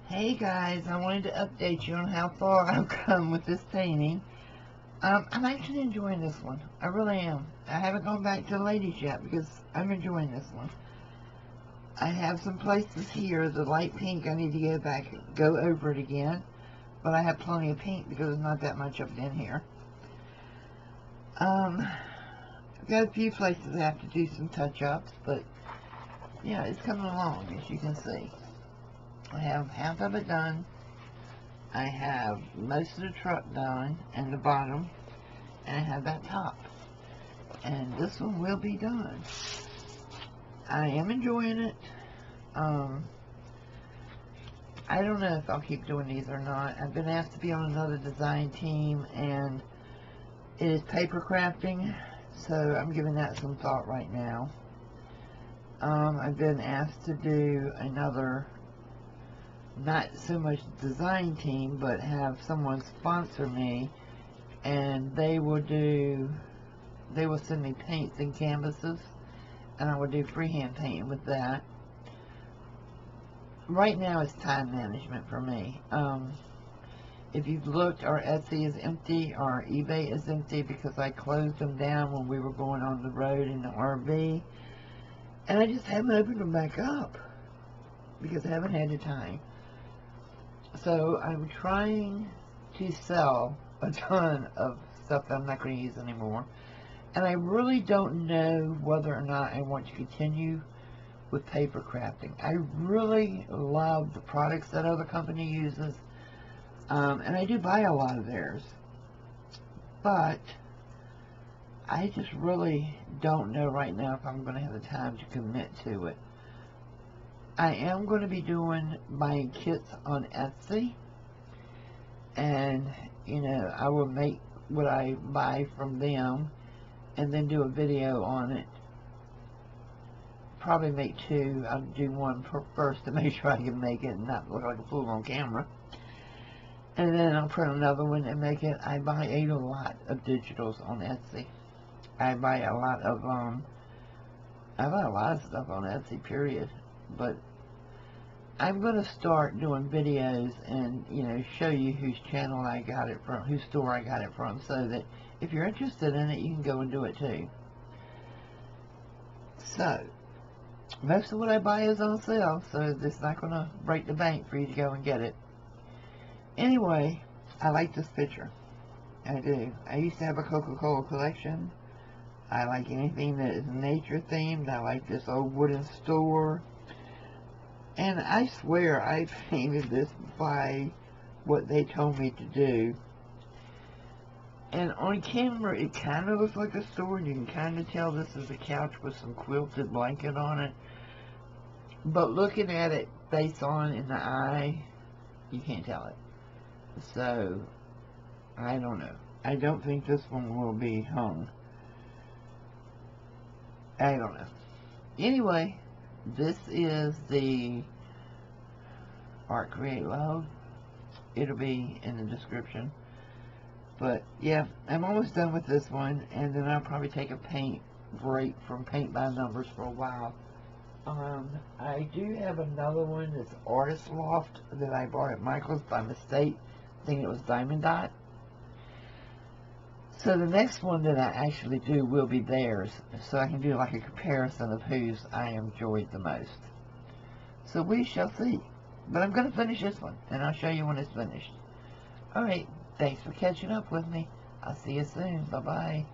Hey guys, I wanted to update you on how far I've come with this painting. I'm actually enjoying this one. I really am. I haven't gone back to the ladies yet because I'm enjoying this one. I have some places here, the light pink, I need to go over it again. But I have plenty of pink because there's not that much of it in here. I've got a few places I have to do some touch-ups, but yeah, it's coming along, as you can see. I have half of it done. I have most of the truck done and the bottom, and I have that top, and this one will be done. I am enjoying it. I don't know if I'll keep doing these or not. I've been asked to be on another design team, and it is paper crafting, so I'm giving that some thought right now. I've been asked to do another, not so much design team, but have someone sponsor me, and they will send me paints and canvases, and I will do freehand painting with that. Right now it's time management for me. If you've looked, our Etsy is empty, our eBay is empty because I closed them down when we were going on the road in the RV, and I just haven't opened them back up because I haven't had the time. So I'm trying to sell a ton of stuff that I'm not going to use anymore. And I really don't know whether or not I want to continue with paper crafting. I really love the products that other company uses. And I do buy a lot of theirs. But I just really don't know right now if I'm going to have the time to commit to it. I am going to be buying kits on Etsy, and I will make what I buy from them and then do a video on it. Probably make two. I'll do one first to make sure I can make it and not look like a fool on camera, and then I'll print another one and make it. I buy a lot of digitals on Etsy. I buy a lot of stuff on Etsy, period. But I'm going to start doing videos and, show you whose channel I got it from, whose store I got it from, so that if you're interested in it, you can go and do it too. So, most of what I buy is on sale, so it's not going to break the bank for you to go and get it. Anyway, I like this picture. I do. I used to have a Coca-Cola collection. I like anything that is nature themed. I like this old wooden store. And I swear I painted this by what they told me to do. And on camera it kind of looks like a store, and you can kind of tell this is a couch with some quilted blanket on it. But looking at it face on in the eye, you can't tell it. So, I don't know. I don't think this one will be hung. I don't know. Anyway, this is the Art Create Love. It'll be in the description. But yeah, I'm almost done with this one, and then I'll probably take a paint break from paint by numbers for a while. I do have another one that's Artist Loft that I bought at Michael's by mistake, thinking it was Diamond Dot. So the next one that I actually do will be theirs, so I can do like a comparison of whose I enjoyed the most. So we shall see. But I'm going to finish this one, and I'll show you when it's finished. Alright, thanks for catching up with me. I'll see you soon. Bye-bye.